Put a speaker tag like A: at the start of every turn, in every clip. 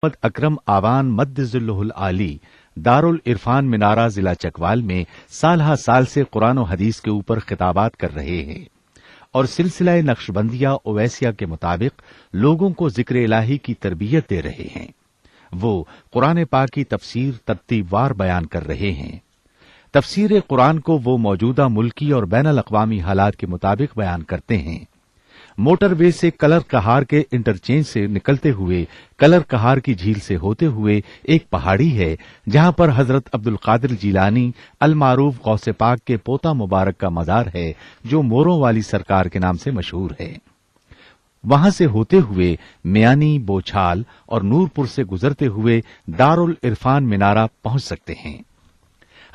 A: محمد اکرم آوان مد ذلہ العالی دارالعرفان منارہ ضلع چکوال میں سال ہا سال سے قرآن و حدیث کے اوپر خطابات کر رہے ہیں اور سلسلہ نقشبندیہ اویسیہ کے مطابق لوگوں کو ذکر الہی کی تربیت دے رہے ہیں۔ وہ قرآن پاک کی تفسیر ترتیب وار بیان کر رہے ہیں۔ تفسیر قرآن کو وہ موجودہ ملکی اور بین الاقوامی حالات کے مطابق بیان کرتے ہیں۔ موٹر وے سے کلر کہار کے انٹرچینج سے نکلتے ہوئے کلر کہار کی جھیل سے ہوتے ہوئے ایک پہاڑی ہے جہاں پر حضرت عبد القادر جیلانی المعروف غوث پاک کے پوتا مبارک کا مزار ہے جو موروں والی سرکار کے نام سے مشہور ہے۔ وہاں سے ہوتے ہوئے میانی، بوچھال اور نورپور سے گزرتے ہوئے دارالعرفان منارہ پہنچ سکتے ہیں۔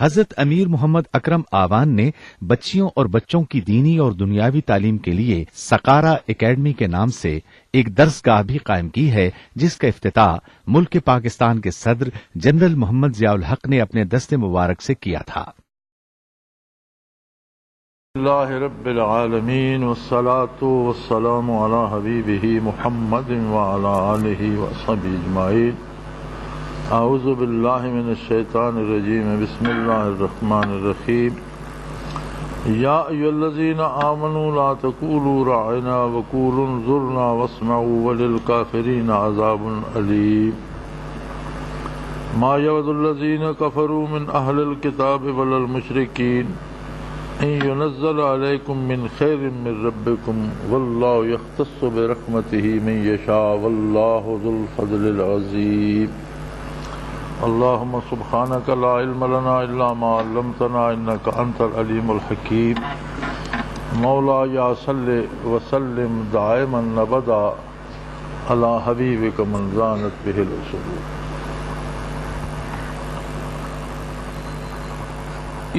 A: حضرت امیر محمد اکرم آوان نے بچیوں اور بچوں کی دینی اور دنیاوی تعلیم کے لیے سقارہ اکیڈمی کے نام سے ایک درس گاہ بھی قائم کی ہے جس کا افتتاح ملک پاکستان کے صدر جنرل محمد ضیاء الحق نے اپنے دست مبارک سے کیا تھا۔
B: اللہ رب العالمین والصلاة والسلام علی حبیبہ محمد وعلی آلہ وصحبہ اجمعین۔ اعوذ باللہ من الشیطان الرجیم، بسم اللہ الرحمن الرحیم۔ یا ایھا الذین آمنوا لا تقولوا راعنا وقولوا انظرنا واسمعوا وللکافرین عذاب علیم۔ ما یود الذین کفروا من اہل الکتاب ولا المشرکین ان ينزل علیکم من خیر من ربکم واللہ یختص برحمتہ من یشاء واللہ ذو الفضل العظیم۔ اللہم سبحانک لا علم لنا الا ما علمتنا انک انت العلیم الحکیم۔ مولا یا صلی وسلم دائما ابدا علی حبیبک من زانت بہ الصدور۔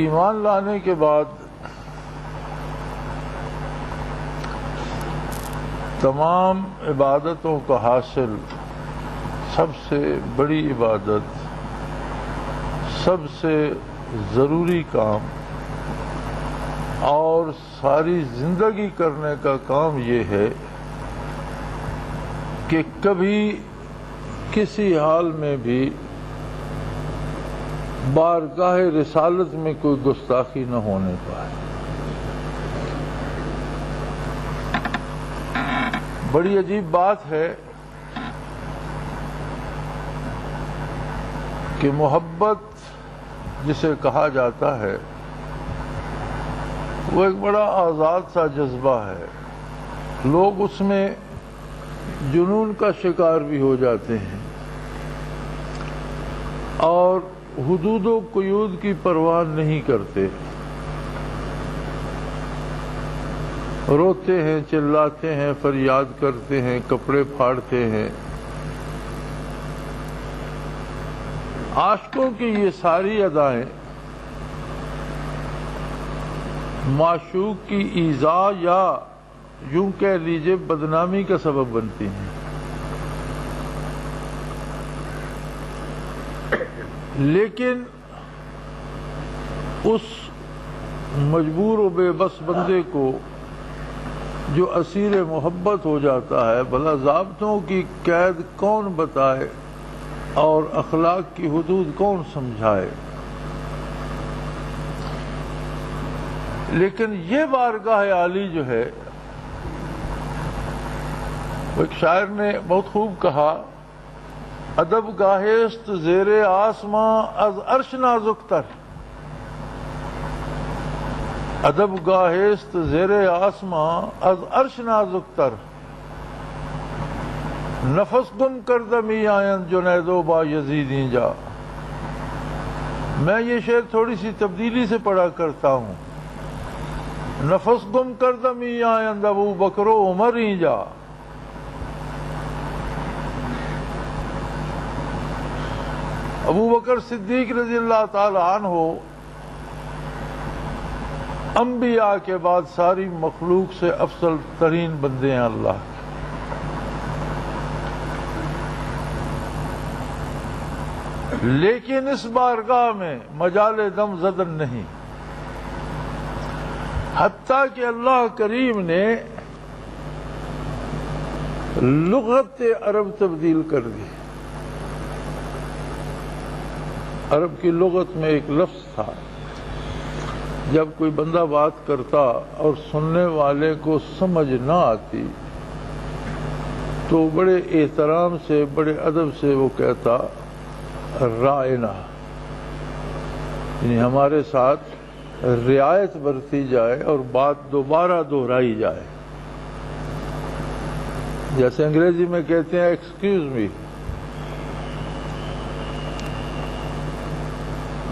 B: ایمان لانے کے بعد تمام عبادتوں کا حاصل سب سے بڑی عبادت، سب سے ضروری کام اور ساری زندگی کرنے کا کام یہ ہے کہ کبھی کسی حال میں بھی بارگاہ رسالت میں کوئی گستاخی نہ ہونے پائے۔ بڑی عجیب بات ہے کہ محبت جسے کہا جاتا ہے وہ ایک بڑا آزاد سا جذبہ ہے۔ لوگ اس میں جنون کا شکار بھی ہو جاتے ہیں اور حدود و قیود کی پرواہ نہیں کرتے، روتے ہیں، چلاتے ہیں، فریاد کرتے ہیں، کپڑے پھاڑتے ہیں۔ عاشقوں کی یہ ساری ادائیں معشوق کی ایذاء یا یوں کہہ لیجئے بدنامی کا سبب بنتی ہیں، لیکن اس مجبور و بے بس بندے کو جو اسیر محبت ہو جاتا ہے، بھلا ضابطوں کی قید کون بتائے اور اخلاق کی حدود کون سمجھائے؟ لیکن یہ بارگاہ عالی جو ہے، ایک شاعر نے بہت خوب کہا، ادب گاہست زیر آسماں از عرش نازک تر، ادب گاہست زیر آسماں از عرش نازک تر، نفس گم کردہ می آیند جنیدو با یزیدیں جا۔ میں یہ شعر تھوڑی سی تبدیلی سے پڑھا کرتا ہوں، نفس گم کردہ می آیند ابو بکر و عمر ہی جا۔ ابو بکر صدیق رضی اللہ تعالی عنہ انبیاء کے بعد ساری مخلوق سے افضل ترین بندے ہیں اللہ کے۔ لیکن اس بارگاہ میں مجال دم زدن نہیں، حتیٰ کہ اللہ کریم نے لغت عرب تبدیل کر دی۔ عرب کی لغت میں ایک لفظ تھا، جب کوئی بندہ بات کرتا اور سننے والے کو سمجھ نہ آتی تو بڑے احترام سے، بڑے ادب سے وہ کہتا رائنا، یعنی ہمارے ساتھ رعایت برتی جائے اور بات دوبارہ دہرائی جائے. جیسے انگریزی میں کہتے ہیں ایکسکیوز می.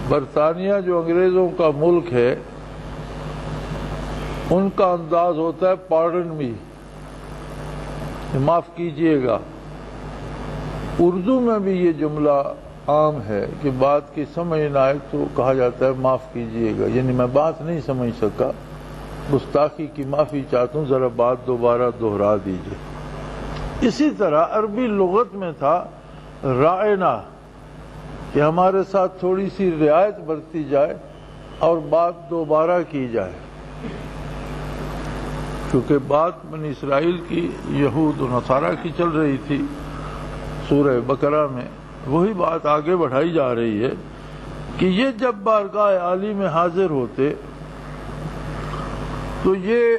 B: برطانیہ جو انگریزوں کا ملک ہے، ان کا انداز ہوتا ہے پارڈن می، معاف کیجئے گا. اردو میں بھی یہ جملہ عام ہے کہ بات کی سمجھ نہ آئے تو کہا جاتا ہے معاف کیجئے گا، یعنی میں بات نہیں سمجھ سکا، گستاخی کی معافی چاہتا ہوں، ذرا بات دوبارہ دہرا دیجئے. اسی طرح عربی لغت میں تھا رائنا، کہ ہمارے ساتھ تھوڑی سی رعایت برتی جائے اور بات دوبارہ کی جائے. کیونکہ بات بنی اسرائیل کی، یہود و نصارہ کی چل رہی تھی سورہ بقرہ میں، وہی بات آگے بڑھائی جا رہی ہے کہ یہ جب بارگاہ عالی میں حاضر ہوتے تو یہ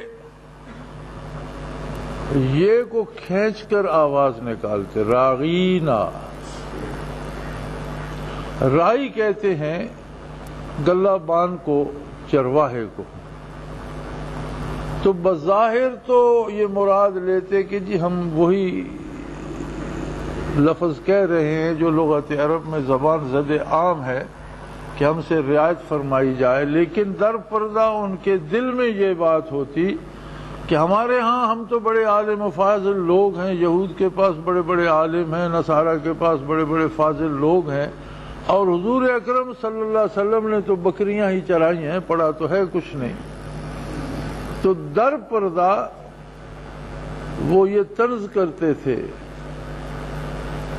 B: کو کھینچ کر آواز نکالتے، راغینا. رائی کہتے ہیں گلہ بان کو، چرواہے کو. تو بظاہر تو یہ مراد لیتے کہ جی ہم وہی لفظ کہہ رہے ہیں جو لغت عرب میں زبان زد عام ہے کہ ہم سے رعایت فرمائی جائے، لیکن در پردہ ان کے دل میں یہ بات ہوتی کہ ہمارے ہاں ہم تو بڑے عالم و فاضل لوگ ہیں، یہود کے پاس بڑے بڑے عالم ہیں، نصارہ کے پاس بڑے بڑے فاضل لوگ ہیں، اور حضور اکرم صلی اللہ علیہ وسلم نے تو بکریاں ہی چرائی ہیں، پڑا تو ہے کچھ نہیں. تو در پردہ وہ یہ طرز کرتے تھے.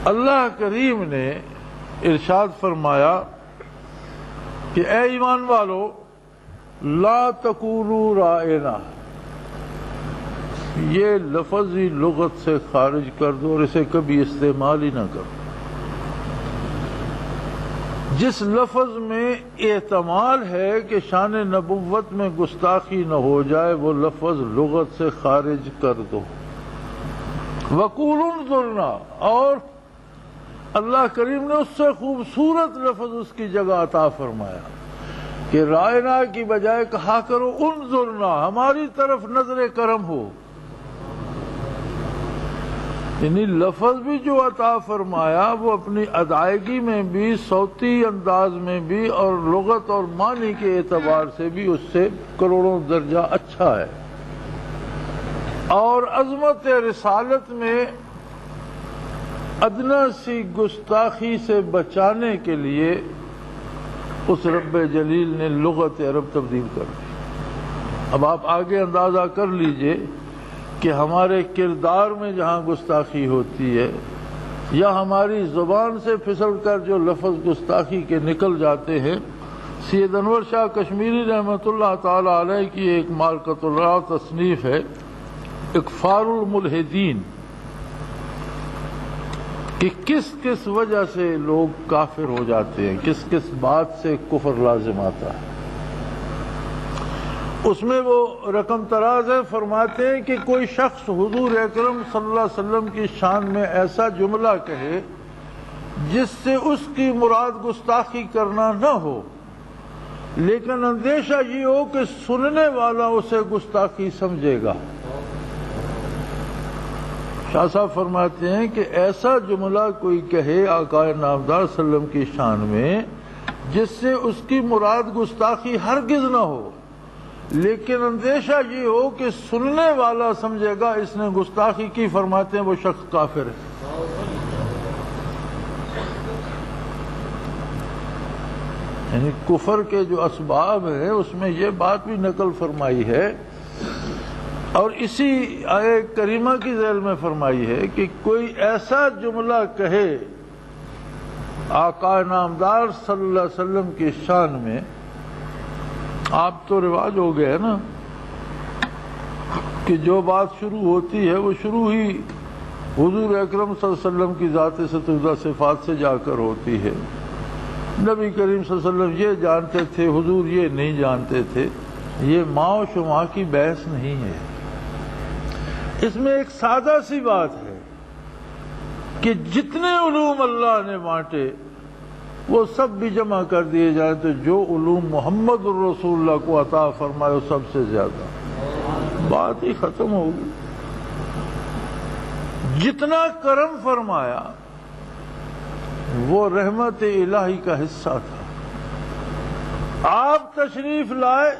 B: اللہ کریم نے ارشاد فرمایا کہ اے ایمان والو لا تقولوا رائنا، یہ لفظی لغت سے خارج کر دو اور اسے کبھی استعمال ہی نہ کرو. جس لفظ میں احتمال ہے کہ شان نبوت میں گستاخی نہ ہو جائے وہ لفظ لغت سے خارج کر دو. وَقُولُوا انظُرْنَا، اور اللہ کریم نے اس سے خوبصورت لفظ اس کی جگہ عطا فرمایا کہ رائنا کی بجائے کہا کرو انظرنا، ہماری طرف نظر کرم ہو. یعنی لفظ بھی جو عطا فرمایا وہ اپنی ادائیگی میں بھی، صوتی انداز میں بھی، اور لغت اور معنی کے اعتبار سے بھی اس سے کروڑوں درجہ اچھا ہے. اور عظمت رسالت میں ادنا سی گستاخی سے بچانے کے لیے اس رب جلیل نے لغت عرب تبدیل کر دی. اب آپ آگے اندازہ کر لیجئے کہ ہمارے کردار میں جہاں گستاخی ہوتی ہے یا ہماری زبان سے پھسل کر جو لفظ گستاخی کے نکل جاتے ہیں. سید انور شاہ کشمیری رحمۃ اللہ تعالی علیہ کی ایک مارکۃ اللہ تصنیف ہے اکفار الملحدین، کہ کس کس وجہ سے لوگ کافر ہو جاتے ہیں، کس کس بات سے کفر لازم آتا ہے. اس میں وہ رقم تراز ہے، فرماتے ہیں کہ کوئی شخص حضور اکرم صلی اللہ علیہ وسلم کی شان میں ایسا جملہ کہے جس سے اس کی مراد گستاخی کرنا نہ ہو، لیکن اندیشہ یہ ہو کہ سننے والا اسے گستاخی سمجھے گا. شاہ صاحب فرماتے ہیں کہ ایسا جملہ کوئی کہے آقا نامدار صلی اللہ علیہ وسلم کی شان میں جس سے اس کی مراد گستاخی ہرگز نہ ہو، لیکن اندیشہ یہ ہو کہ سننے والا سمجھے گا اس نے گستاخی کی، فرماتے ہیں وہ شخص کافر ہے. یعنی کفر کے جو اسباب ہیں اس میں یہ بات بھی نقل فرمائی ہے، اور اسی آیہ کریمہ کی ذیل میں فرمائی ہے کہ کوئی ایسا جملہ کہے آقا نامدار صلی اللہ علیہ وسلم کی شان میں. آپ تو رواج ہو گیا ہے نا کہ جو بات شروع ہوتی ہے وہ شروع ہی حضور اکرم صلی اللہ علیہ وسلم کی ذات ستودہ صفات سے جا کر ہوتی ہے. نبی کریم صلی اللہ علیہ وسلم یہ جانتے تھے، حضور یہ نہیں جانتے تھے، یہ ماں و شما کی بحث نہیں ہے۔ اس میں ایک سادہ سی بات ہے کہ جتنے علوم اللہ نے بانٹے وہ سب بھی جمع کر دیے جائیں تو جو علوم محمد الرسول اللہ کو عطا فرمائے وہ سب سے زیادہ، بات ہی ختم ہوگی۔ جتنا کرم فرمایا وہ رحمت الہی کا حصہ تھا۔ آپ تشریف لائے،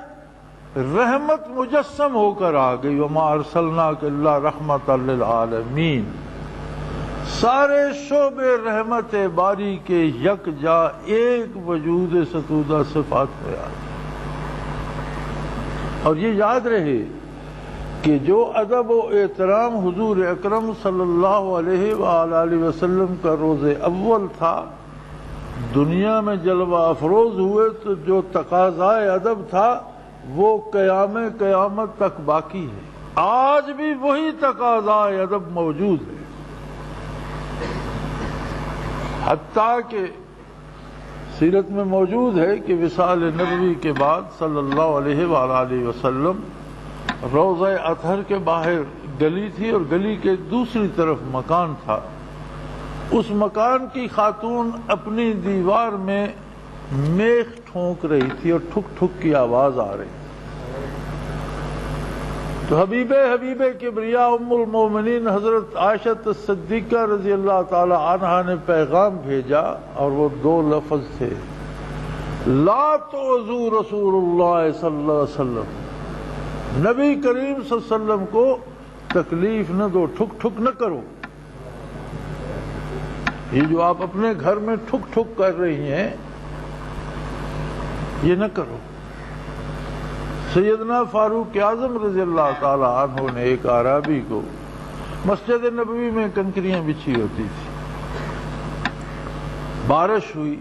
B: رحمت مجسم ہو کر آ گئی، وما ارسلناک الا رحمۃ للعالمین۔ سارے شعبے رحمت باری کے یکجا ایک وجود ستودہ صفات میں آ گئے۔ اور یہ یاد رہے کہ جو ادب و احترام حضور اکرم صلی اللہ علیہ وآلہ وسلم کا روز اول تھا، دنیا میں جلوہ افروز ہوئے تو جو تقاضائے ادب تھا وہ قیامت تک باقی ہے۔ آج بھی وہی تقاضائے ادب موجود ہے، حتیٰ کہ سیرت میں موجود ہے کہ وصال نبوی کے بعد صلی اللہ علیہ وآلہ وسلم روضہ اطہر کے باہر گلی تھی اور گلی کے دوسری طرف مکان تھا۔ اس مکان کی خاتون اپنی دیوار میں میخ ٹھونک رہی تھی اور ٹھک ٹھک کی آواز آ رہی تھی۔ تو حبیب کبریا ام المومنین حضرت عائشہ صدیقہ رضی اللہ تعالی عنہا نے پیغام بھیجا اور وہ دو لفظ تھے، لا تؤذوا رسول اللہ صلی اللہ علیہ وسلم، نبی کریم صلی اللہ علیہ وسلم کو تکلیف نہ دو، ٹھک ٹھک نہ کرو۔ یہ جو آپ اپنے گھر میں ٹھک ٹھک کر رہی ہیں یہ نہ کرو۔ سیدنا فاروق اعظم رضی اللہ تعالی عنہ نے ایک اعرابی کو، مسجد نبوی میں کنکریاں بچھی ہوتی تھی، بارش ہوئی،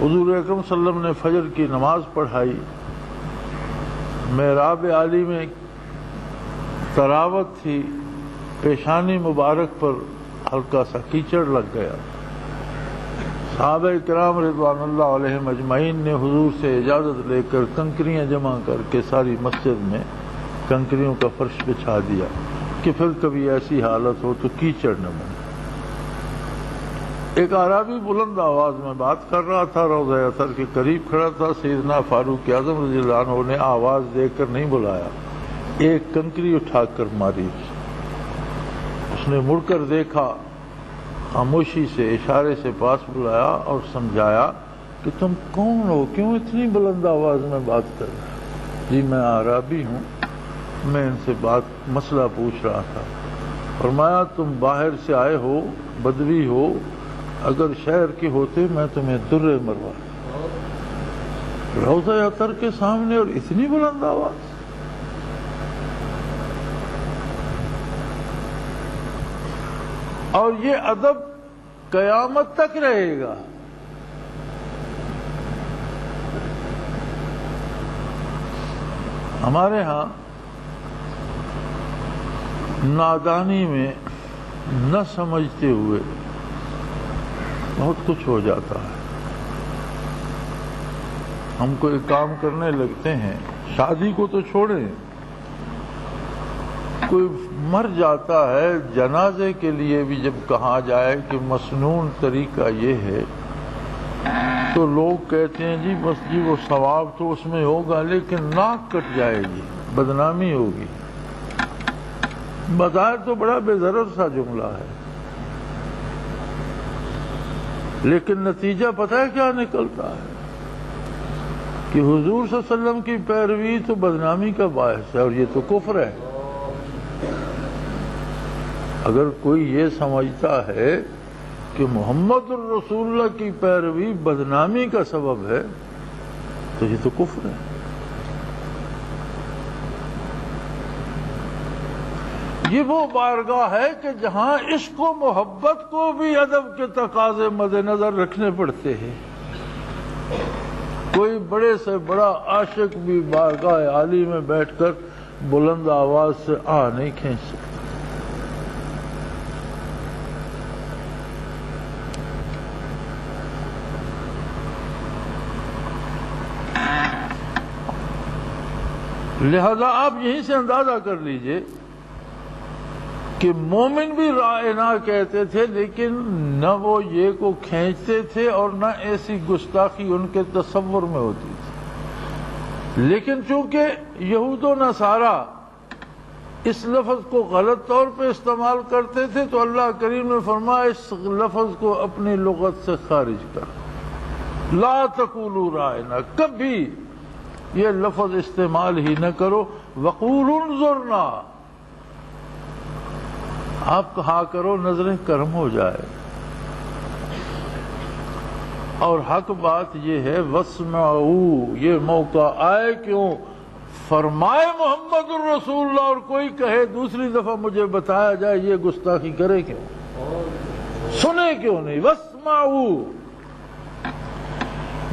B: حضور اکرم صلی اللہ علیہ وسلم نے فجر کی نماز پڑھائی، محراب عالی میں تراوت تھی، پیشانی مبارک پر ہلکا سا کیچڑ لگ گیا۔ صحابہ کرام رضوان اللہ علیہم اجمعین نے حضور سے اجازت لے کر کنکریاں جمع کر کے ساری مسجد میں کنکریوں کا فرش بچھا دیا کہ پھر کبھی ایسی حالت ہو تو کیچڑ نہ بنے۔ ایک اعرابی بلند آواز میں بات کر رہا تھا، روضہ اطہر کے قریب کھڑا تھا۔ سیدنا فاروق اعظم رضی اللہ عنہ نے آواز دے کر نہیں بلایا، ایک کنکری اٹھا کر ماری۔ اس نے مڑ کر دیکھا، خاموشی سے اشارے سے پاس بلایا اور سمجھایا کہ تم کون ہو، کیوں اتنی بلند آواز میں بات کر رہے ہو؟ جی میں اعرابی ہوں، میں ان سے مسئلہ پوچھ رہا تھا۔ فرمایا تم باہر سے آئے ہو، بدوی ہو، اگر شہر کے ہوتے میں تمہیں درے مروا۔ روضہ اطہر کے سامنے اور اتنی بلند آواز۔ اور یہ ادب قیامت تک رہے گا۔ ہمارے ہاں نادانی میں نہ سمجھتے ہوئے بہت کچھ ہو جاتا ہے۔ ہم کوئی کام کرنے لگتے ہیں، شادی کو تو چھوڑیں، کوئی مر جاتا ہے، جنازے کے لیے بھی جب کہا جائے کہ مسنون طریقہ یہ ہے تو لوگ کہتے ہیں جی بس جی وہ ثواب تو اس میں ہوگا لیکن ناک کٹ جائے گی، بدنامی ہوگی۔ بظاہر تو بڑا بے ضرر سا جملہ ہے، لیکن نتیجہ پتہ ہے کیا نکلتا ہے کہ حضور صلی اللہ علیہ وسلم کی پیروی تو بدنامی کا باعث ہے، اور یہ تو کفر ہے۔ اگر کوئی یہ سمجھتا ہے کہ محمد الرسول اللہ کی پیروی بدنامی کا سبب ہے تو یہ تو کفر ہے۔ یہ وہ بارگاہ ہے کہ جہاں عشق و محبت کو بھی ادب کے تقاضے مد نظر رکھنے پڑتے ہیں۔ کوئی بڑے سے بڑا عاشق بھی بارگاہ عالی میں بیٹھ کر بلند آواز سے آ نہیں کھینچ سکتا۔ لہذا آپ یہیں سے اندازہ کر لیجئے کہ مومن بھی رائنا کہتے تھے، لیکن نہ وہ یہ کو کھینچتے تھے اور نہ ایسی گستاخی ان کے تصور میں ہوتی تھی۔ لیکن چونکہ یہود و نصارہ اس لفظ کو غلط طور پہ استعمال کرتے تھے تو اللہ کریم نے فرمایا اس لفظ کو اپنی لغت سے خارج کر، لا تقولوا رائنا، کبھی یہ لفظ استعمال ہی نہ کرو، وقولوا انظرنا، آپ کہا کرو نظریں کرم ہو جائے۔ اور حق بات یہ ہے واسمعوا، یہ موقع آئے کیوں؟ فرمائے محمد الرسول اللہ اور کوئی کہے دوسری دفعہ مجھے بتایا جائے یہ گستاخی کرے کیوں، سنے کیوں نہیں؟ واسمعوا،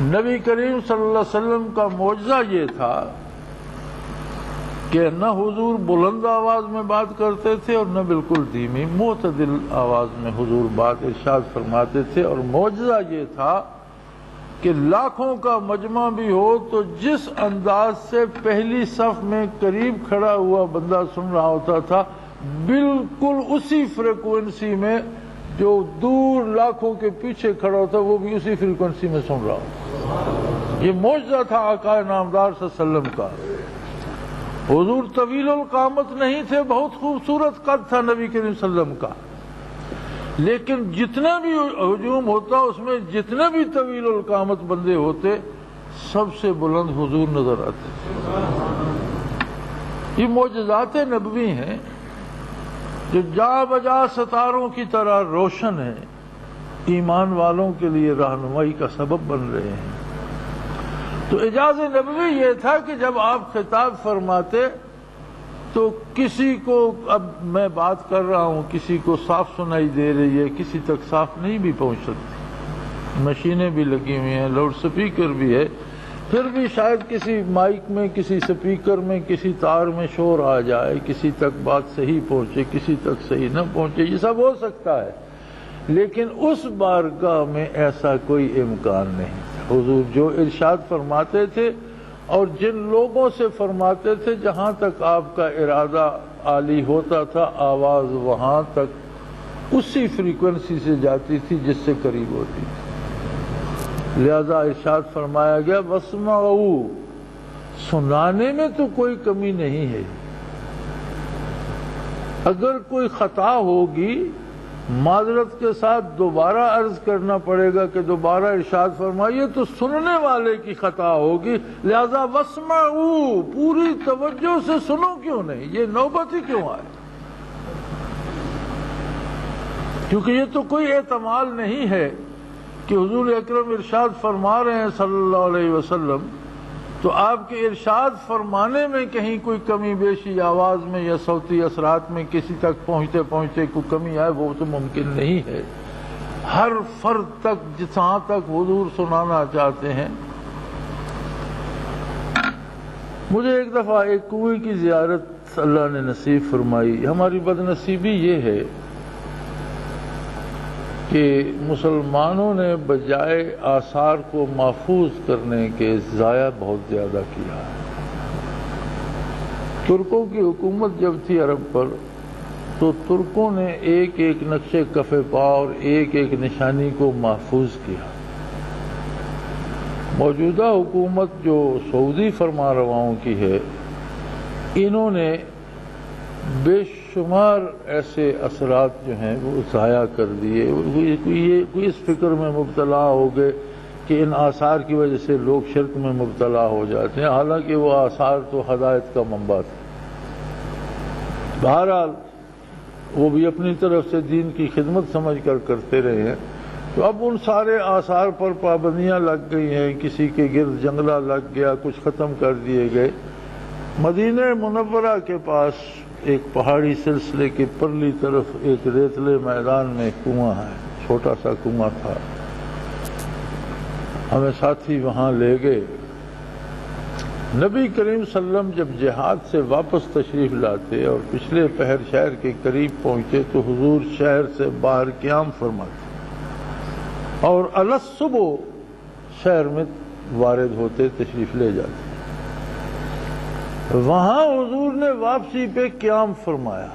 B: نبی کریم صلی اللہ علیہ وسلم کا معجزہ یہ تھا کہ نہ حضور بلند آواز میں بات کرتے تھے اور نہ بالکل دھیمی، معتدل آواز میں حضور بات ارشاد فرماتے تھے، اور معجزہ یہ تھا کہ لاکھوں کا مجمع بھی ہو تو جس انداز سے پہلی صف میں قریب کھڑا ہوا بندہ سن رہا ہوتا تھا، بالکل اسی فریکوینسی میں جو دور لاکھوں کے پیچھے کھڑا ہوتا وہ بھی اسی فریکوینسی میں سن رہا ہوتا۔ یہ معجزہ تھا آقا نامدار صلی اللہ علیہ وسلم کا۔ حضور طویل القامت نہیں تھے، بہت خوبصورت قد تھا نبی کریم صلی اللہ علیہ وسلم کا، لیکن جتنا بھی ہجوم ہوتا اس میں جتنے بھی طویل القامت بندے ہوتے سب سے بلند حضور نظر آتے تھے۔ یہ معجزات نبوی ہیں جو جا بجا ستاروں کی طرح روشن ہیں، ایمان والوں کے لیے رہنمائی کا سبب بن رہے ہیں۔ تو اعجاز نبوی یہ تھا کہ جب آپ خطاب فرماتے تو کسی کو، اب میں بات کر رہا ہوں کسی کو صاف سنائی دے رہی ہے، کسی تک صاف نہیں بھی پہنچ سکتی، مشینیں بھی لگی ہوئی ہیں، لاؤڈ سپیکر بھی ہے، پھر بھی شاید کسی مائک میں، کسی سپیکر میں، کسی تار میں شور آ جائے، کسی تک بات صحیح پہنچے، کسی تک صحیح نہ پہنچے، یہ سب ہو سکتا ہے، لیکن اس بارگاہ میں ایسا کوئی امکان نہیں تھا۔ حضور جو ارشاد فرماتے تھے اور جن لوگوں سے فرماتے تھے، جہاں تک آپ کا ارادہ عالی ہوتا تھا آواز وہاں تک اسی فریکوینسی سے جاتی تھی جس سے قریب ہوتی تھی۔ لہذا ارشاد فرمایا گیا واسمعوا، سنانے میں تو کوئی کمی نہیں ہے، اگر کوئی خطا ہوگی معذرت کے ساتھ دوبارہ عرض کرنا پڑے گا کہ دوبارہ ارشاد فرمائیے، تو سننے والے کی خطا ہوگی، لہذا واسمعوا، پوری توجہ سے سنو کیوں نہیں، یہ نوبت ہی کیوں آئے؟ کیونکہ یہ تو کوئی احتمال نہیں ہے کہ حضور اکرم ارشاد فرما رہے ہیں صلی اللہ علیہ وسلم، تو آپ کے ارشاد فرمانے میں کہیں کوئی کمی بیشی آواز میں یا صوتی اثرات میں کسی تک پہنچتے پہنچتے کوئی کمی آئے، وہ تو ممکن نہیں ہے۔ ہر فرد تک جہاں تک حضور سنانا چاہتے ہیں۔ مجھے ایک دفعہ ایک کنویں کی زیارت اللہ نے نصیب فرمائی۔ ہماری بدنصیبی یہ ہے کہ مسلمانوں نے بجائے آثار کو محفوظ کرنے کے ضائع بہت زیادہ کیا۔ ترکوں کی حکومت جب تھی عرب پر تو ترکوں نے ایک ایک نقش کف پا اور ایک ایک نشانی کو محفوظ کیا۔ موجودہ حکومت جو سعودی فرما رواؤں کی ہے، انہوں نے بے شمار ایسے اثرات جو ہیں وہ ضائع کر دیے۔ کوئی اس فکر میں مبتلا ہو گئے کہ ان آثار کی وجہ سے لوگ شرک میں مبتلا ہو جاتے ہیں، حالانکہ وہ آثار تو ہدایت کا منبع تھے۔ بہرحال وہ بھی اپنی طرف سے دین کی خدمت سمجھ کر کرتے رہے ہیں، تو اب ان سارے آثار پر پابندیاں لگ گئی ہیں، کسی کے گرد جنگلہ لگ گیا، کچھ ختم کر دیے گئے۔ مدینہ منورہ کے پاس ایک پہاڑی سلسلے کی پرلی طرف ایک ریتلے میدان میں کنواں ہے، چھوٹا سا کنواں تھا۔ ہمیں ساتھی وہاں لے گئے۔ نبی کریم صلی اللہ علیہ وسلم جب جہاد سے واپس تشریف لاتے اور پچھلے پہر شہر کے قریب پہنچے تو حضور شہر سے باہر قیام فرماتے اور الصبح شہر میں وارد ہوتے، تشریف لے جاتے۔ وہاں حضور نے واپسی پہ قیام فرمایا،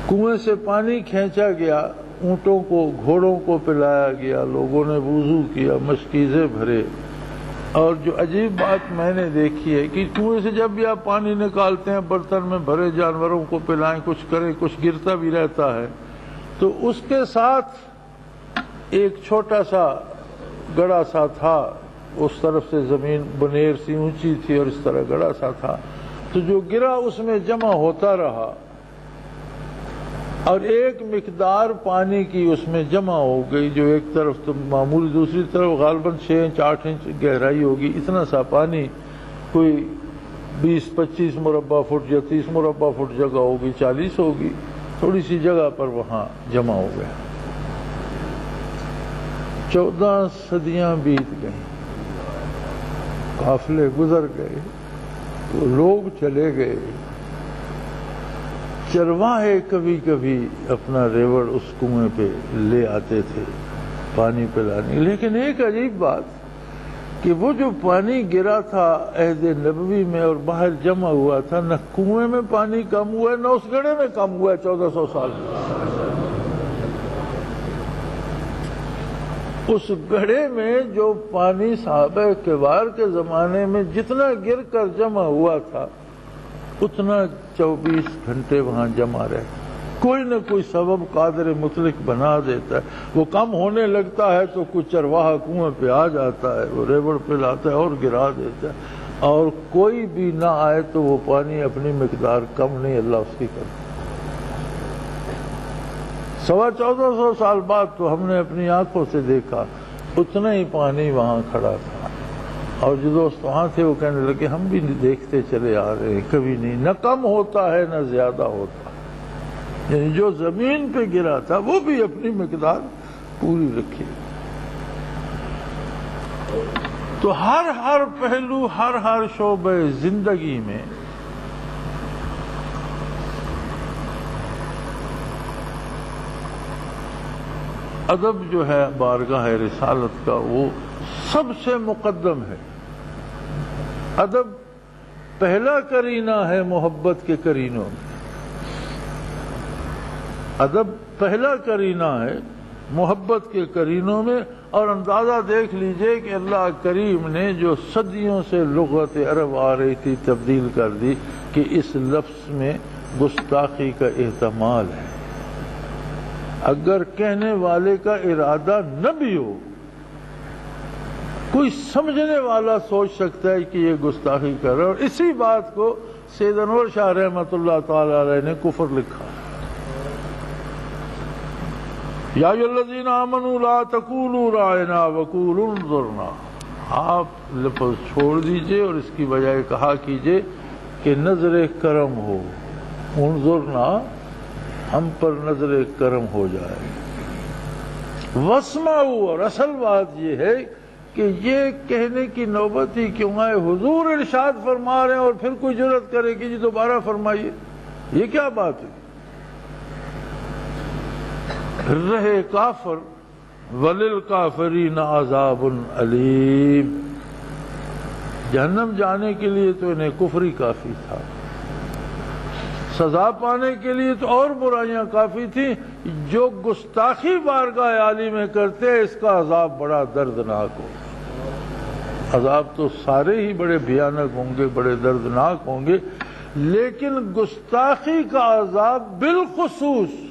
B: کنویں سے پانی کھینچا گیا، اونٹوں کو گھوڑوں کو پلایا گیا، لوگوں نے وضو کیا، مشکیزیں بھرے۔ اور جو عجیب بات میں نے دیکھی ہے کہ کنویں سے جب بھی آپ پانی نکالتے ہیں برتن میں بھرے، جانوروں کو پلائیں، کچھ کریں، کچھ گرتا بھی رہتا ہے، تو اس کے ساتھ ایک چھوٹا سا گڑا سا تھا، اس طرف سے زمین بنیر سی اونچی تھی اور اس طرح گڑا سا تھا، تو جو گرا اس میں جمع ہوتا رہا اور ایک مقدار پانی کی اس میں جمع ہو گئی، جو ایک طرف تو معمولی، دوسری طرف غالباً 6 انچ 8 انچ گہرائی ہوگی، اتنا سا پانی، کوئی 20-25 مربع فٹ یا 30 مربع فٹ جگہ ہوگی، 40 ہوگی، تھوڑی سی جگہ پر وہاں جمع ہو گیا۔ 14 صدیاں بیت گئیں، قافلے گزر گئے، لوگ چلے گئے، چرواہے کبھی کبھی اپنا ریوڑ اس کنویں پہ لے آتے تھے پانی پلانے، لیکن ایک عجیب بات کہ وہ جو پانی گرا تھا عہد نبوی میں اور باہر جمع ہوا تھا، نہ کنویں میں پانی کم ہوا ہے نہ اس گڑھے میں کم ہوا ہے 1400 سال میں۔ اس گڑھے میں جو پانی صحابہ کبار کے زمانے میں جتنا گر کر جمع ہوا تھا اتنا 24 گھنٹے وہاں جمع رہتا، کوئی نہ کوئی سبب قادر مطلق بنا دیتا ہے، وہ کم ہونے لگتا ہے تو کچھ چرواہا کنویں پہ آ جاتا ہے، وہ ریوڑ پہ لاتا ہے اور گرا دیتا ہے، اور کوئی بھی نہ آئے تو وہ پانی اپنی مقدار کم نہیں اللہ اس کی کرتا۔ 1450 سال بعد تو ہم نے اپنی آنکھوں سے دیکھا اتنا ہی پانی وہاں کھڑا تھا، اور جو دوست وہاں تھے وہ کہنے لگے ہم بھی دیکھتے چلے آ رہے ہیں، کبھی نہیں، نہ کم ہوتا ہے نہ زیادہ ہوتا، یعنی جو زمین پہ گرا تھا وہ بھی اپنی مقدار پوری رکھی۔ تو ہر پہلو، ہر شعبہ زندگی میں ادب جو ہے بارگاہ رسالت کا وہ سب سے مقدم ہے۔ ادب پہلا کرینہ ہے محبت کے کرینوں میں، ادب پہلا کرینہ ہے محبت کے کرینوں میں، اور اندازہ دیکھ لیجئے کہ اللہ کریم نے جو صدیوں سے لغت عرب آ رہی تھی تبدیل کر دی کہ اس لفظ میں گستاخی کا احتمال ہے، اگر کہنے والے کا ارادہ نہ بھی ہو، کوئی سمجھنے والا سوچ سکتا ہے کہ یہ گستاخی کر رہا ہے، اور اسی بات کو سید انور شاہ رحمۃ اللہ تعالی علیہ نے کفر لکھا۔ یا ایھا الذین آمنوا لا تقولوا راعنا وقولوا انظرنا، آپ لفظ چھوڑ دیجئے اور اس کی بجائے کہا کیجئے کہ نظر کرم ہو، انظرنا، ہم پر نظر کرم ہو جائے، واسمعوا، اور اصل بات یہ ہے کہ یہ کہنے کی نوبت ہی کیوں آئے، حضور ارشاد فرما رہے ہیں اور پھر کوئی جرأت کرے کہ جی دوبارہ فرمائیے، یہ کیا بات ہے؟ رہے کافر وَلِلْكَافِرِينَ عَذَابٌ عَلِيمٌ، جہنم جانے کے لیے تو انہیں کفر ہی کافی تھا، سزا پانے کے لیے تو اور برائیاں کافی تھیں، جو گستاخی بارگاہ عالی میں کرتے ہیں اس کا عذاب بڑا دردناک ہو، عذاب تو سارے ہی بڑے بھیانک ہوں گے، بڑے دردناک ہوں گے، لیکن گستاخی کا عذاب بالخصوص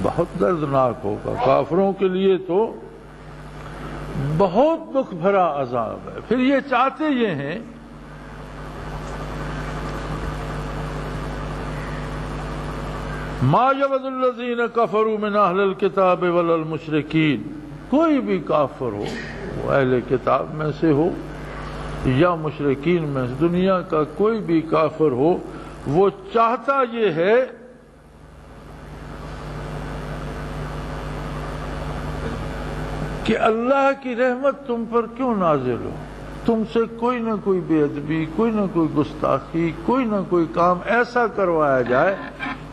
B: بہت دردناک ہوگا، کافروں کے لیے تو بہت دکھ بھرا عذاب ہے۔ پھر یہ چاہتے یہ ہیں ما یود الذین کفروا من اہل الکتاب ولا المشرکین، کوئی بھی کافر ہو، وہ اہل کتاب میں سے ہو یا مشرکین میں سے، دنیا کا کوئی بھی کافر ہو، وہ چاہتا یہ ہے کہ اللہ کی رحمت تم پر کیوں نازل ہو، تم سے کوئی نہ کوئی بے ادبی، کوئی نہ کوئی گستاخی، کوئی نہ کوئی کام ایسا کروایا جائے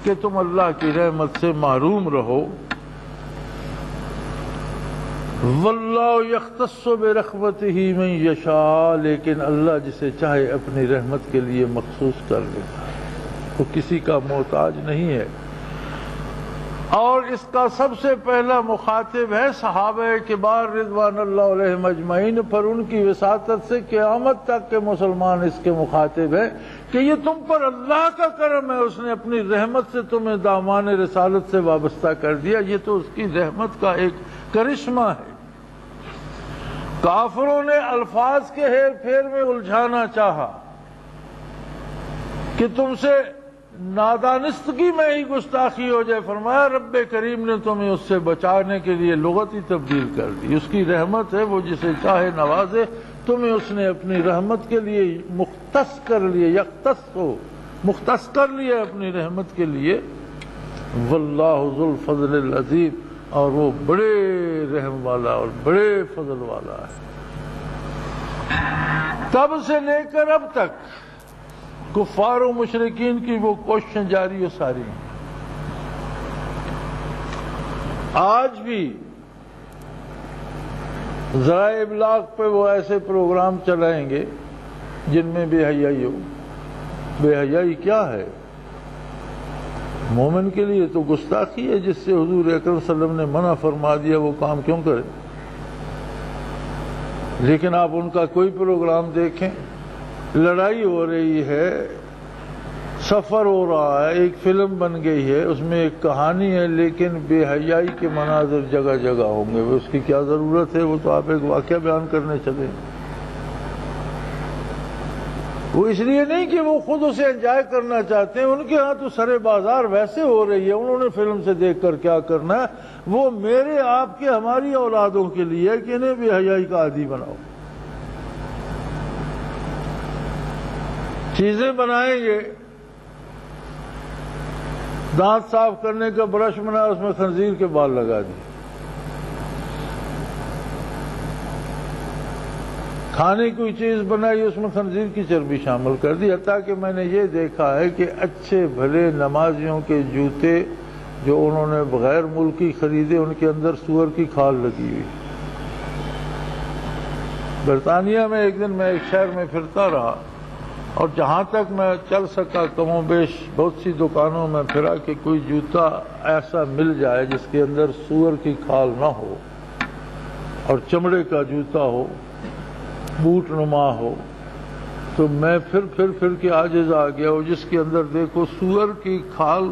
B: کہ تم اللہ کی رحمت سے محروم رہو۔ واللہ یختص برحمتہ من یشاء، لیکن اللہ جسے چاہے اپنی رحمت کے لیے مخصوص کر لیتا ہے، وہ کسی کا محتاج نہیں ہے۔ اور اس کا سب سے پہلا مخاطب ہے صحابہ کبار رضوان اللہ علیہم اجمعین، پر ان کی وساطت سے قیامت تک کے مسلمان اس کے مخاطب ہیں کہ یہ تم پر اللہ کا کرم ہے، اس نے اپنی رحمت سے تمہیں دامان رسالت سے وابستہ کر دیا، یہ تو اس کی رحمت کا ایک کرشمہ ہے۔ کافروں نے الفاظ کے ہیر پھیر میں الجھانا چاہا کہ تم سے نادانستگی میں ہی گستاخی ہو جائے، فرمایا رب کریم نے تمہیں اس سے بچانے کے لیے لغت ہی تبدیل کر دی، اس کی رحمت ہے، وہ جسے چاہے نوازے، تمہیں اس نے اپنی رحمت کے لیے مختص کر لیے، مختص کر لیا اپنی رحمت کے لیے۔ واللہ ذو الفضل العظیم، اور وہ بڑے رحم والا اور بڑے فضل والا ہے۔ تب سے لے کر اب تک کفار و مشرکین کی وہ کوششیں جاری و ساری ہیں۔ آج بھی ذرائع ابلاغ پہ وہ ایسے پروگرام چلائیں گے جن میں بے حیائی ہو۔ بے حیائی کیا ہے؟ مومن کے لیے تو گستاخی ہے، جس سے حضور اکرم صلی اللہ علیہ وسلم نے منع فرما دیا، وہ کام کیوں کرے؟ لیکن آپ ان کا کوئی پروگرام دیکھیں، لڑائی ہو رہی ہے، سفر ہو رہا ہے، ایک فلم بن گئی ہے، اس میں ایک کہانی ہے، لیکن بے حیائی کے مناظر جگہ جگہ ہوں گے۔ اس کی کیا ضرورت ہے؟ وہ تو آپ ایک واقعہ بیان کرنے چلے، وہ اس لیے نہیں کہ وہ خود اسے انجوائے کرنا چاہتے ہیں، ان کے ہاں تو سرے بازار ویسے ہو رہی ہے، انہوں نے فلم سے دیکھ کر کیا کرنا ہے، وہ میرے آپ کے ہماری اولادوں کے لیے کہ انہیں بے حیائی کا عادی بناؤ۔ چیزیں بنائیں گے، دانت صاف کرنے کا برش بنا، اس میں خنزیر کے بال لگا دی، کھانے کی چیز بنائی، اس میں خنزیر کی چربی شامل کر دی۔ حتیٰ کہ میں نے یہ دیکھا ہے کہ اچھے بھلے نمازیوں کے جوتے جو انہوں نے بغیر ملکی خریدے، ان کے اندر سور کی کھال لگی ہوئی۔ برطانیہ میں ایک دن میں ایک شہر میں پھرتا رہا، اور جہاں تک میں چل سکا کم و بیش بہت سی دکانوں میں پھرا کہ کوئی جوتا ایسا مل جائے جس کے اندر سور کی کھال نہ ہو اور چمڑے کا جوتا ہو، بوٹ نما ہو، تو میں پھر کے عاجز آ گیا، اور جس کے اندر دیکھو سور کی کھال،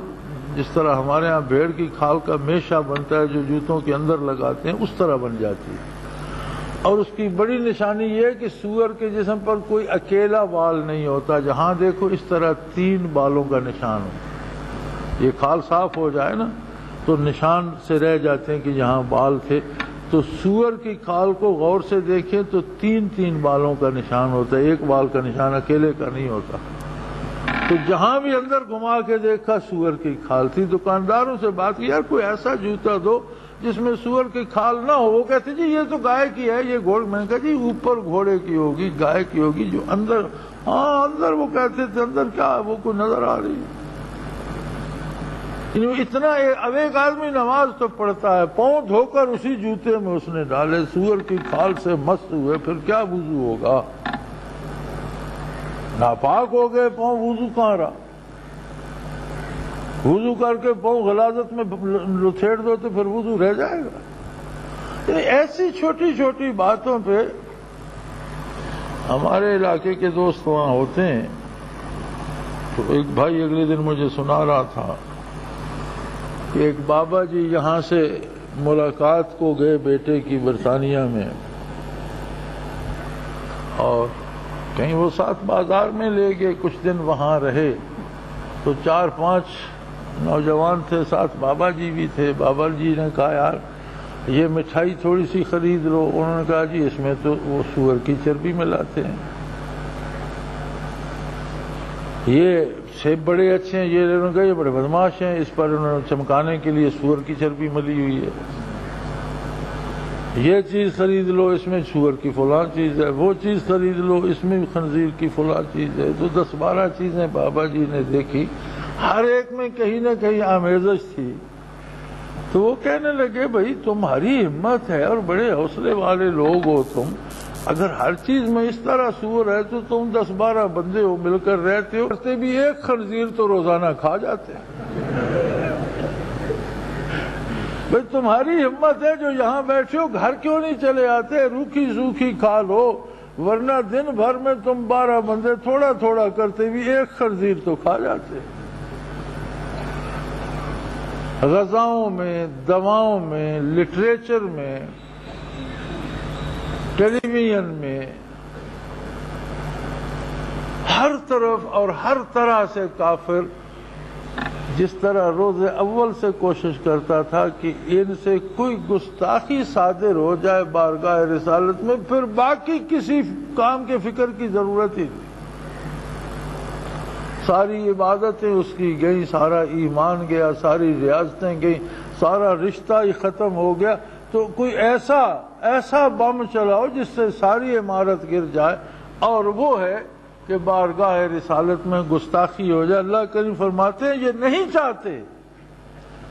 B: جس طرح ہمارے ہاں بھیڑ کی کھال کا میشہ بنتا ہے جو جوتوں کے اندر لگاتے ہیں، اس طرح بن جاتی ہے۔ اور اس کی بڑی نشانی یہ ہے کہ سور کے جسم پر کوئی اکیلا بال نہیں ہوتا، جہاں دیکھو اس طرح 3 بالوں کا نشان ہو۔ یہ کھال صاف ہو جائے نا تو نشان سے رہ جاتے ہیں کہ یہاں بال تھے، تو سور کی کھال کو غور سے دیکھیں تو 3 بالوں کا نشان ہوتا ہے، ایک بال کا نشان اکیلے کا نہیں ہوتا۔ تو جہاں بھی اندر گھما کے دیکھا سور کی کھال تھی۔ دکانداروں سے بات کی، یار کوئی ایسا جوتا دو جس میں سور کی کھال نہ ہو۔ وہ کہتے جی یہ تو گائے کی ہے، یہ گھوڑے، میں نے کہا جی اوپر گھوڑے کی ہوگی، گائے کی ہوگی، جو اندر، ہاں اندر، وہ کہتے تھے اندر کیا ہے، وہ کوئی نظر آ رہی ہے۔ اتنا اب ایک آدمی نماز تو پڑھتا ہے، پاؤں دھو کر اسی جوتے میں اس نے ڈالے، سور کی کھال سے مست ہوئے، پھر کیا وضو ہوگا؟ ناپاک ہو گئے پاؤں، وضو کہاں رہا؟ وضو کر کے پاؤں غلاظت میں لتھیڑ دو تو پھر وضو رہ جائے گا۔ ایسی چھوٹی چھوٹی باتوں پہ ہمارے علاقے کے دوست وہاں ہوتے ہیں، تو ایک بھائی اگلے دن مجھے سنا رہا تھا کہ ایک بابا جی یہاں سے ملاقات کو گئے بیٹے کی برطانیہ میں، اور کہیں وہ ساتھ بازار میں لے گئے، کچھ دن وہاں رہے، تو 4-5 نوجوان تھے ساتھ، بابا جی بھی تھے۔ بابا جی نے کہا یار یہ مٹھائی تھوڑی سی خرید لو، انہوں نے کہا جی اس میں تو وہ سور کی چربی ملاتے ہیں، یہ سیب بڑے اچھے ہیں، یہ انہوں نے کہا یہ بڑے بدماش ہیں، اس پر انہوں نے چمکانے کے لیے سور کی چربی ملی ہوئی ہے، یہ چیز خرید لو، اس میں سور کی فلاں چیز ہے، وہ چیز خرید لو، اس میں خنزیر کی فلاں چیز ہے۔ تو 10-12 چیزیں بابا جی نے دیکھی، ہر ایک میں کہیں نہ کہیں آمیزش تھی۔ تو وہ کہنے لگے بھائی تمہاری ہمت ہے اور بڑے حوصلے والے لوگ ہو تم، اگر ہر چیز میں اس طرح سور ہے تو تم 10-12 بندے ہو مل کر رہتے ہو، کرتے بھی ایک خنزیر تو روزانہ کھا جاتے بھائی تمہاری ہمت ہے جو یہاں بیٹھے ہو، گھر کیوں نہیں چلے آتے، روکھی سوکھی کھا لو، ورنہ دن بھر میں تم 12 بندے تھوڑا تھوڑا کرتے بھی ایک خنزیر تو کھا جاتے۔ غذاؤں میں، دواؤں میں، لٹریچر میں، ٹیلی ویژن میں، ہر طرف اور ہر طرح سے کافر جس طرح روز اول سے کوشش کرتا تھا کہ ان سے کوئی گستاخی صادر ہو جائے بارگاہ رسالت میں، پھر باقی کسی کام کے فکر کی ضرورت ہی نہیں۔ ساری عبادتیں اس کی گئیں، سارا ایمان گیا، ساری ریاضتیں گئیں، سارا رشتہ ہی ختم ہو گیا، تو کوئی ایسا بم چلاؤ جس سے ساری عمارت گر جائے، اور وہ ہے کہ بارگاہ رسالت میں گستاخی ہو جائے۔ اللہ کریم فرماتے ہیں یہ نہیں چاہتے،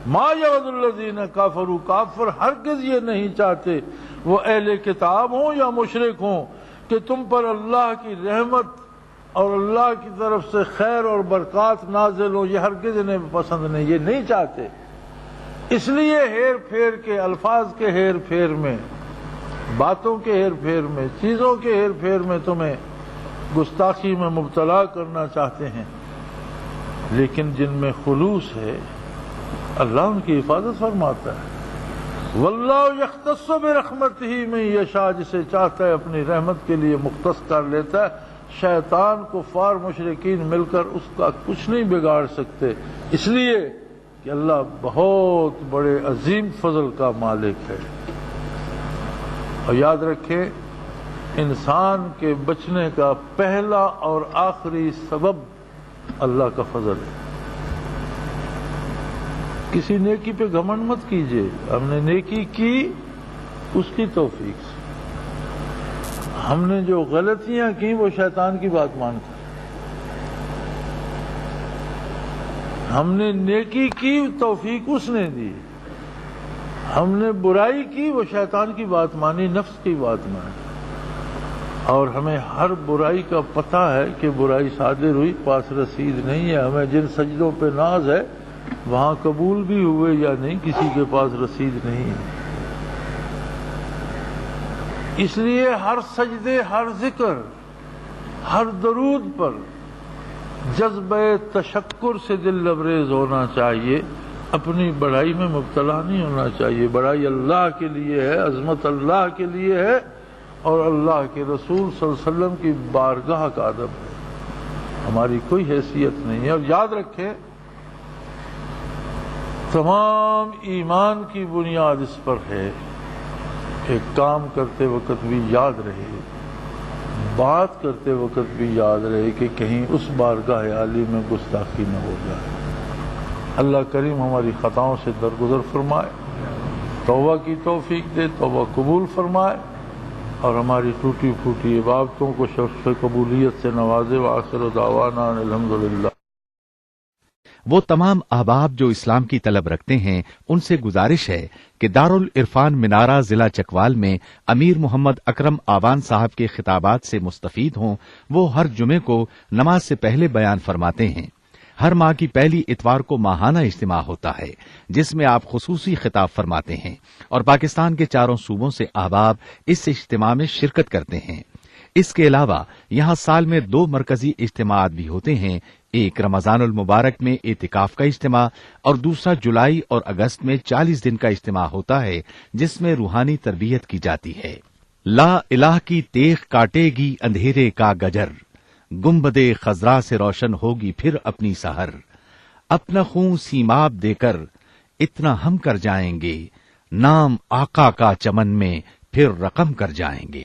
B: ما یود الذین کافروا، کافر ہرگز یہ نہیں چاہتے، وہ اہل کتاب ہوں یا مشرک ہوں، کہ تم پر اللہ کی رحمت اور اللہ کی طرف سے خیر اور برکات نازل ہو، یہ ہرگز انہیں پسند نہیں، یہ نہیں چاہتے۔ اس لیے ہیر پھیر کے، الفاظ کے ہیر پھیر میں، باتوں کے ہیر پھیر میں، چیزوں کے ہیر پھیر میں تمہیں گستاخی میں مبتلا کرنا چاہتے ہیں، لیکن جن میں خلوص ہے اللہ ان کی حفاظت فرماتا ہے۔ واللہ یختص برحمتہ من یشاء، جسے چاہتا ہے اپنی رحمت کے لیے مختص کر لیتا ہے۔ شیطان کفار مشرکین مل کر اس کا کچھ نہیں بگاڑ سکتے، اس لیے کہ اللہ بہت بڑے عظیم فضل کا مالک ہے۔ اور یاد رکھیں انسان کے بچنے کا پہلا اور آخری سبب اللہ کا فضل ہے۔ کسی نیکی پہ گھمنڈ مت کیجیے، ہم نے نیکی کی اس کی توفیق سے، ہم نے جو غلطیاں کی وہ شیطان کی بات مان کر، ہم نے نیکی کی توفیق اس نے دی، ہم نے برائی کی وہ شیطان کی بات مانی، نفس کی بات مانی، اور ہمیں ہر برائی کا پتہ ہے کہ برائی صادر ہوئی، پاس رسید نہیں ہے، ہمیں جن سجدوں پہ ناز ہے وہاں قبول بھی ہوئے یا نہیں کسی کے پاس رسید نہیں ہے۔ اس لیے ہر سجدے، ہر ذکر، ہر درود پر جذبہ تشکر سے دل لبریز ہونا چاہیے، اپنی بڑائی میں مبتلا نہیں ہونا چاہیے۔ بڑائی اللہ کے لیے ہے، عظمت اللہ کے لیے ہے، اور اللہ کے رسول صلی اللہ علیہ وسلم کی بارگاہ کا ادب ہے، ہماری کوئی حیثیت نہیں ہے۔ اور یاد رکھیں تمام ایمان کی بنیاد اس پر ہے، ایک کام کرتے وقت بھی یاد رہے، بات کرتے وقت بھی یاد رہے کہ کہیں اس بارگاہ عالی میں گستاخی نہ ہو جائے۔ اللہ کریم ہماری خطاؤں سے درگزر فرمائے، توبہ کی توفیق دے، توبہ قبول فرمائے، اور ہماری ٹوٹی پھوٹی عبادتوں کو شرف قبولیت سے نوازے۔ وآخر دعوانا الحمدللہ۔
A: وہ تمام احباب جو اسلام کی طلب رکھتے ہیں ان سے گزارش ہے کہ دارالعرفان منارہ ضلع چکوال میں امیر محمد اکرم آوان صاحب کے خطابات سے مستفید ہوں۔ وہ ہر جمعے کو نماز سے پہلے بیان فرماتے ہیں۔ ہر ماہ کی پہلی اتوار کو ماہانہ اجتماع ہوتا ہے جس میں آپ خصوصی خطاب فرماتے ہیں، اور پاکستان کے چاروں صوبوں سے احباب اس اجتماع میں شرکت کرتے ہیں۔ اس کے علاوہ یہاں سال میں 2 مرکزی اجتماعات بھی ہوتے ہیں، ایک رمضان المبارک میں اعتکاف کا اجتماع اور دوسرا جولائی اور اگست میں 40 دن کا اجتماع ہوتا ہے جس میں روحانی تربیت کی جاتی ہے۔ لا الہ کی تیغ کاٹے گی اندھیرے کا گجر، گنبد خضرا سے روشن ہوگی پھر اپنی سحر، اپنا خون سیماب دے کر اتنا ہم کر جائیں گے، نام آقا کا چمن میں پھر رقم کر جائیں گے۔